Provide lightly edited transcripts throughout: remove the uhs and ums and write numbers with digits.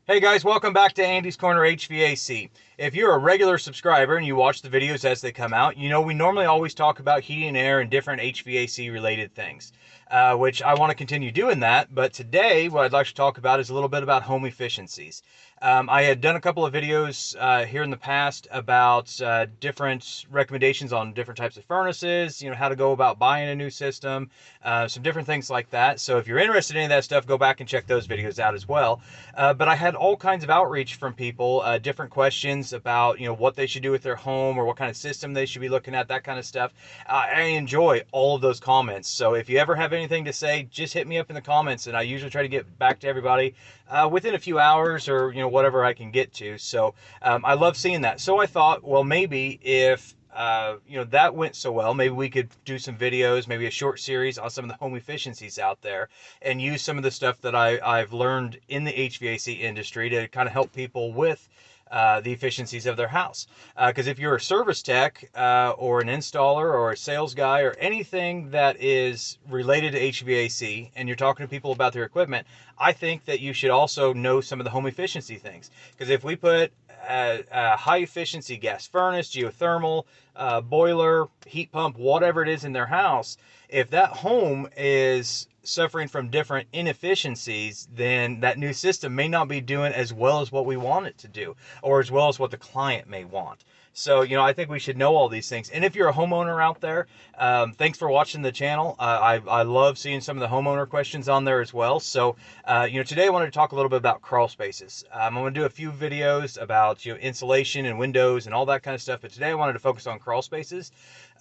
Hey guys, welcome back to Andy's Corner HVAC. If you're a regular subscriber and you watch the videos as they come out, you know we normally always talk about heating and air and different HVAC related things, which I want to continue doing that. But today, what I'd like to talk about is a little bit about home efficiencies. I had done a couple of videos here in the past about different recommendations on different types of furnaces, how to go about buying a new system, some different things like that. So if you're interested in any of that stuff, go back and check those videos out as well. But I had all kinds of outreach from people, different questions about, what they should do with their home or what kind of system they should be looking at, that kind of stuff. I enjoy all of those comments. So if you ever have anything to say, just hit me up in the comments, and I usually try to get back to everybody within a few hours or, whatever I can get to. So I love seeing that. So I thought, well, maybe if that went so well, maybe we could do some videos, maybe a short series on some of the home efficiencies out there and use some of the stuff that I've learned in the HVAC industry to kind of help people with the efficiencies of their house. Because if you're a service tech or an installer or a sales guy or anything that is related to HVAC and you're talking to people about their equipment, I think that you should also know some of the home efficiency things. Because if we put a high efficiency gas furnace, geothermal, boiler, heat pump, whatever it is in their house, if that home is suffering from different inefficiencies, then that new system may not be doing as well as what we want it to do, or as well as what the client may want. So, I think we should know all these things. And if you're a homeowner out there, thanks for watching the channel. I love seeing some of the homeowner questions on there as well. So, today I wanted to talk a little bit about crawl spaces. I'm going to do a few videos about, insulation and windows and all that kind of stuff. But today I wanted to focus on crawl spaces.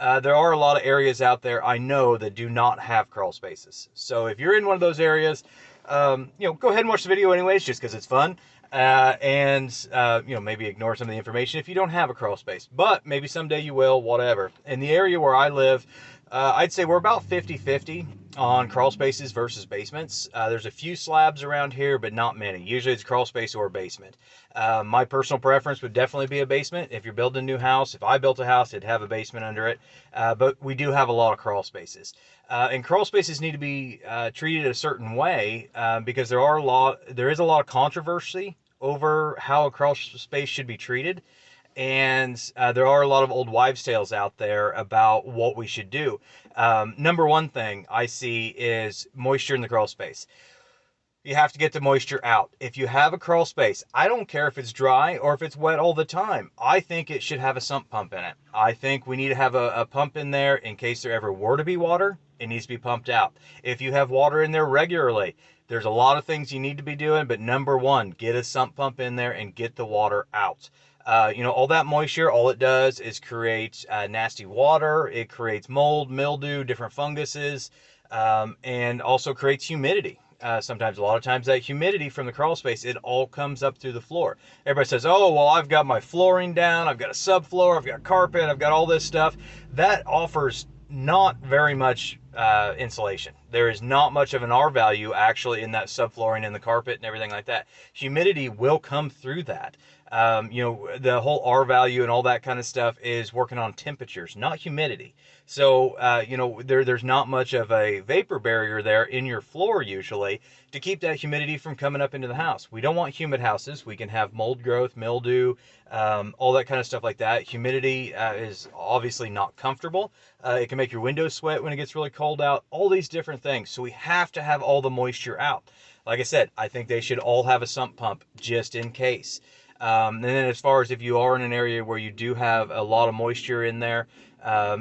There are a lot of areas out there I know that do not have crawl spaces. So if you're in one of those areas, go ahead and watch the video anyways, just because it's fun. Maybe ignore some of the information if you don't have a crawl space, but maybe someday you will, whatever. In the area where I live, I'd say we're about 50-50 on crawl spaces versus basements. There's a few slabs around here, but not many. Usually it's crawl space or basement. My personal preference would definitely be a basement. If you're building a new house, if I built a house, it'd have a basement under it. But we do have a lot of crawl spaces. And crawl spaces need to be treated a certain way because there is a lot of controversy over how a crawl space should be treated. And there are a lot of old wives' tales out there about what we should do. Number one thing I see is moisture in the crawl space. You have to get the moisture out. If you have a crawl space, I don't care if it's dry or if it's wet all the time. I think it should have a sump pump in it. I think we need to have a pump in there in case there ever were to be water. It needs to be pumped out. If you have water in there regularly, there's a lot of things you need to be doing, but number one, get a sump pump in there and get the water out. All that moisture, all it does is create nasty water. It creates mold, mildew, different funguses, and also creates humidity. Sometimes, a lot of times, that humidity from the crawl space, it all comes up through the floor. Everybody says, oh, well, I've got my flooring down, I've got a subfloor, I've got carpet, I've got all this stuff. That offers not very much insulation. There is not much of an R value actually in that subflooring and the carpet and everything like that. Humidity will come through that. The whole R value and all that kind of stuff is working on temperatures, not humidity. So, there's not much of a vapor barrier there in your floor usually to keep that humidity from coming up into the house. We don't want humid houses. We can have mold growth, mildew, all that kind of stuff like that. Humidity is obviously not comfortable. It can make your windows sweat when it gets really cold out, all these different things. So we have to have all the moisture out. Like I said, I think they should all have a sump pump just in case. And then as far as if you are in an area where you do have a lot of moisture in there,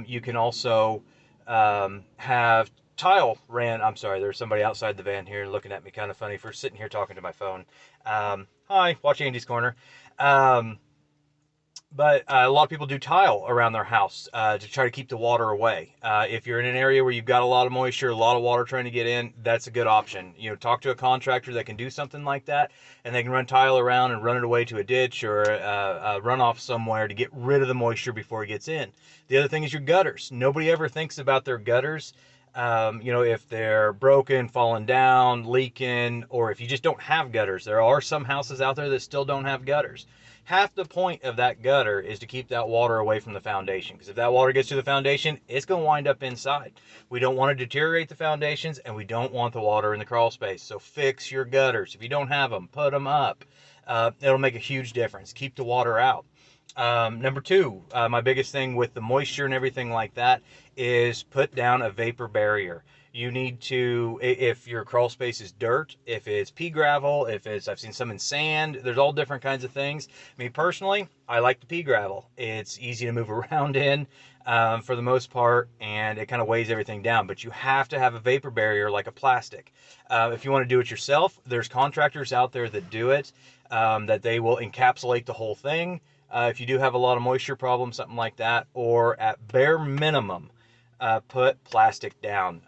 you can also have tile ran. I'm sorry, there's somebody outside the van here looking at me kind of funny for sitting here talking to my phone. Hi, watch Andy's Corner. But a lot of people do tile around their house to try to keep the water away. If you're in an area where you've got a lot of moisture, a lot of water trying to get in, that's a good option. Talk to a contractor that can do something like that, and they can run tile around and run it away to a ditch or a runoff somewhere to get rid of the moisture before it gets in. The other thing is your gutters. Nobody ever thinks about their gutters. If they're broken, falling down, leaking, or if you just don't have gutters. There are some houses out there that still don't have gutters. half the point of that gutter is to keep that water away from the foundation, because if that water gets to the foundation, it's going to wind up inside. We don't want to deteriorate the foundations, and we don't want the water in the crawl space. So fix your gutters. If you don't have them, put them up. It'll make a huge difference. Keep the water out. Number two, my biggest thing with the moisture and everything like that is put down a vapor barrier. You need to, if your crawl space is dirt, if it's pea gravel, if it's, I've seen some in sand, there's all different kinds of things. Me personally, I like the pea gravel. It's easy to move around in for the most part, and it kind of weighs everything down. But you have to have a vapor barrier like a plastic. If you want to do it yourself, there's contractors out there that do it, that they will encapsulate the whole thing. If you do have a lot of moisture problems, something like that, or at bare minimum, put plastic down.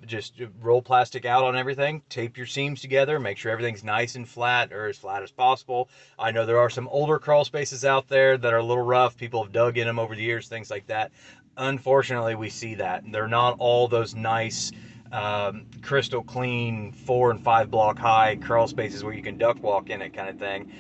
Just roll plastic out on everything, tape your seams together, make sure everything's nice and flat, or as flat as possible. I know there are some older crawl spaces out there that are a little rough. People have dug in them over the years, things like that. Unfortunately, we see that. They're not all those nice, crystal clean 4 and 5 block high crawl spaces where you can duck walk in it kind of thing.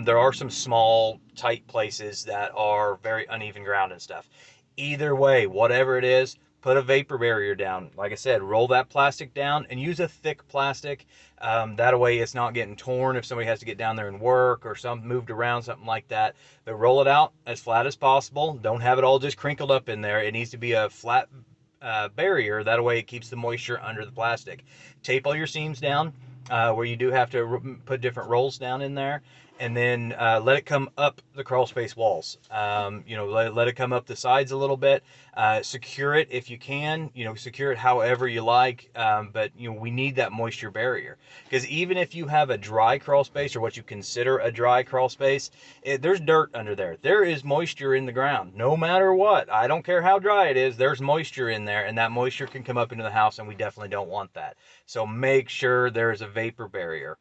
There are some small, tight places that are very uneven ground and stuff. Either way, whatever it is, put a vapor barrier down. Like I said, roll that plastic down and use a thick plastic. That way it's not getting torn if somebody has to get down there and work or something moved around, something like that. But roll it out as flat as possible. Don't have it all just crinkled up in there. It needs to be a flat barrier. That way it keeps the moisture under the plastic. Tape all your seams down where you do have to put different rolls down in there. And then let it come up the crawl space walls. Let it come up the sides a little bit. Secure it if you can. Secure it however you like. But we need that moisture barrier, because even if you have a dry crawl space, or what you consider a dry crawl space, there's dirt under there. There is moisture in the ground, no matter what. I don't care how dry it is. There's moisture in there, and that moisture can come up into the house, and we definitely don't want that. So make sure there's a vapor barrier,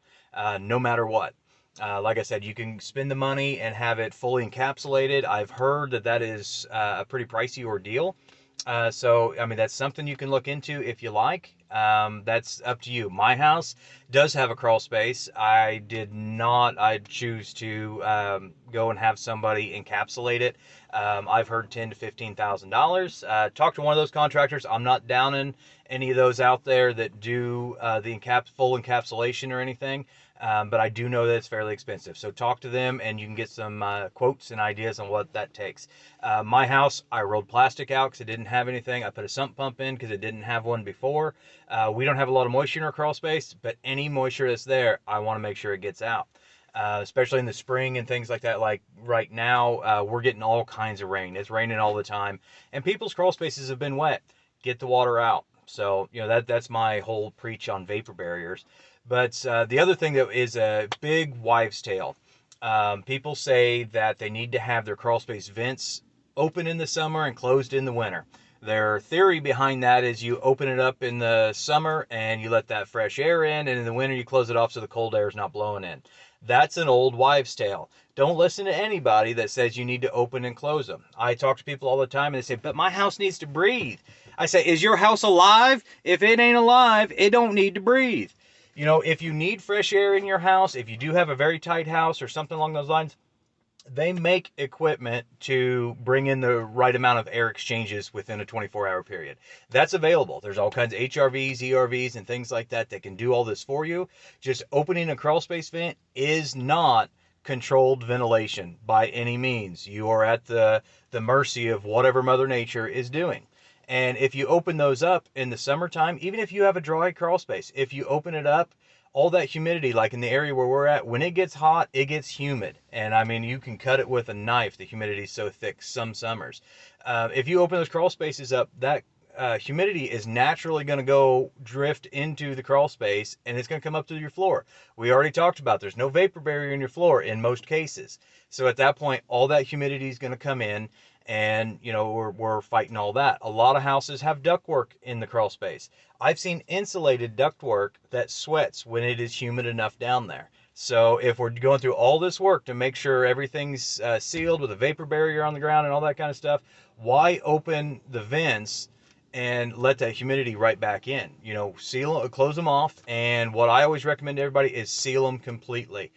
no matter what. Like I said, you can spend the money and have it fully encapsulated. I've heard that is a pretty pricey ordeal. So, I mean, that's something you can look into if you like. That's up to you. My house does have a crawl space. I'd choose to go and have somebody encapsulate it. I've heard $10,000 to $15,000. Talk to one of those contractors. I'm not downing any of those out there that do the full encapsulation or anything. But I do know that it's fairly expensive. So talk to them and you can get some quotes and ideas on what that takes. My house, I rolled plastic out because it didn't have anything. I put a sump pump in because it didn't have one before. We don't have a lot of moisture in our crawl space, but any moisture that's there, I want to make sure it gets out. Especially in the spring and things like that. Like right now, we're getting all kinds of rain. It's raining all the time. And people's crawl spaces have been wet. Get the water out. So, that's my whole preach on vapor barriers. But the other thing that is a big wives' tale, people say that they need to have their crawl space vents open in the summer and closed in the winter. Their theory behind that is you open it up in the summer and you let that fresh air in, and in the winter you close it off so the cold air is not blowing in. That's an old wives' tale. Don't listen to anybody that says you need to open and close them. I talk to people all the time and they say, but my house needs to breathe. I say, is your house alive? If it ain't alive, it don't need to breathe. If you need fresh air in your house, if you do have a very tight house or something along those lines, they make equipment to bring in the right amount of air exchanges within a 24-hour period. That's available. There's all kinds of HRVs, ERVs, and things like that that can do all this for you. Just opening a crawl space vent is not controlled ventilation by any means. You are at the mercy of whatever Mother Nature is doing. And if you open those up in the summertime, even if you have a dry crawl space, if you open it up, all that humidity, like in the area where we're at, when it gets hot, it gets humid. And I mean, you can cut it with a knife. The humidity is so thick some summers. If you open those crawl spaces up, that humidity is naturally going to go drift into the crawl space, and it's going to come up to your floor. We already talked about there's no vapor barrier in your floor in most cases. So at that point, all that humidity is going to come in, and we're fighting all that. A lot of houses have ductwork in the crawl space. I've seen insulated ductwork that sweats when it is humid enough down there. So if we're going through all this work to make sure everything's sealed with a vapor barrier on the ground and all that kind of stuff, why open the vents and let that humidity right back in? Close them off. And what I always recommend to everybody is seal them completely.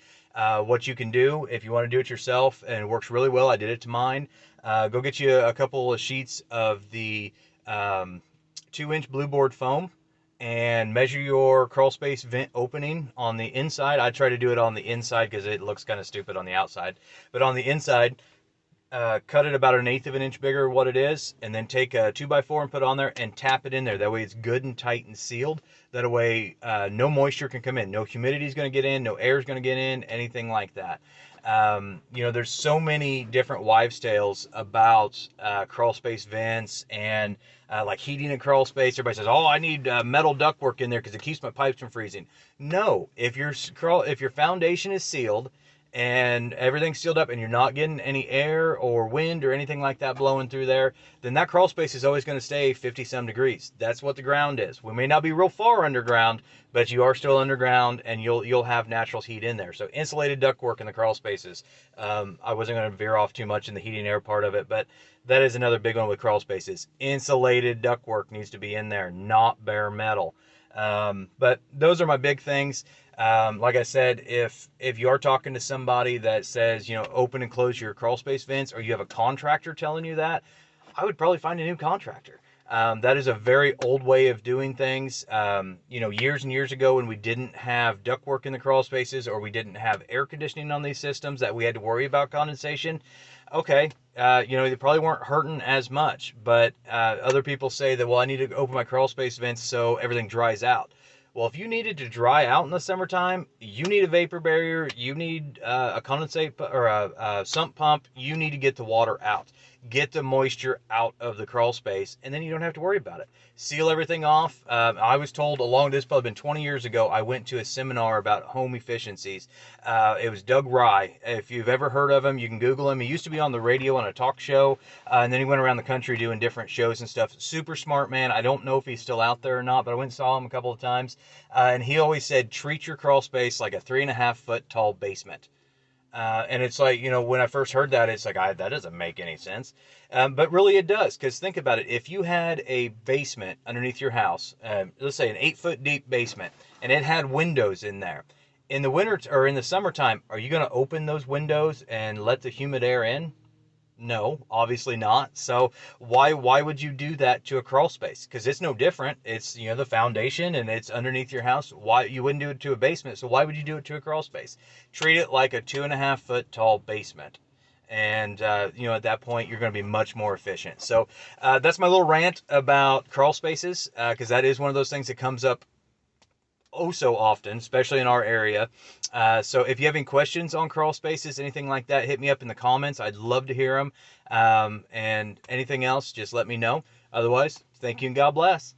What you can do if you want to do it yourself, and it works really well. I did it to mine. Go get you a couple of sheets of the 2-inch blue board foam and measure your crawl space vent opening on the inside. I try to do it on the inside because it looks kind of stupid on the outside. But on the inside, cut it about 1/8 of an inch bigger what it is, and then take a 2x4 and put it on there and tap it in there. That way it's good and tight and sealed. That way no moisture can come in. No humidity is going to get in. No air is going to get in. Anything like that. There's so many different wives' tales about crawl space vents and like heating a crawl space. Everybody says, "Oh, I need metal ductwork in there because it keeps my pipes from freezing." No, if your foundation is sealed and everything's sealed up and you're not getting any air or wind or anything like that blowing through there, then that crawl space is always going to stay 50 some degrees. That's what the ground is. We may not be real far underground, but you are still underground, and you'll have natural heat in there. So insulated ductwork in the crawl spaces. I wasn't going to veer off too much in the heating air part of it, but that is another big one with crawl spaces. Insulated ductwork needs to be in there, not bare metal. But those are my big things. Like I said, if you are talking to somebody that says, open and close your crawl space vents, or you have a contractor telling you that, I would probably find a new contractor. That is a very old way of doing things. Years and years ago, when we didn't have ductwork in the crawl spaces, or we didn't have air conditioning on these systems that we had to worry about condensation, okay, they probably weren't hurting as much. But other people say that, well, I need to open my crawl space vents so everything dries out. Well, if you needed to dry out in the summertime, you need a vapor barrier, you need a condensate or a sump pump, you need to get the water out. Get the moisture out of the crawl space, and then you don't have to worry about it. Seal everything off. I was told this probably been 20 years ago, I went to a seminar about home efficiencies. It was Doug Rye. If you've ever heard of him, you can Google him. He used to be on the radio on a talk show, and then he went around the country doing different shows and stuff. Super smart man. I don't know if he's still out there or not, but I went and saw him a couple of times, and he always said, treat your crawl space like a 3.5-foot tall basement. And it's like, when I first heard that, it's like, that doesn't make any sense. But really it does, because think about it. If you had a basement underneath your house, let's say an 8-foot deep basement, and it had windows in there, in the winter or in the summertime, are you going to open those windows and let the humid air in? No, obviously not. So why would you do that to a crawl space? Because it's no different. It's, the foundation, and it's underneath your house. Why you wouldn't do it to a basement? So why would you do it to a crawl space? Treat it like a 2.5-foot tall basement. And, at that point, you're going to be much more efficient. So that's my little rant about crawl spaces, because that is one of those things that comes up so often, especially in our area. So if you have any questions on crawl spaces, anything like that, hit me up in the comments. I'd love to hear them. And anything else, just let me know. Otherwise, thank you and God bless.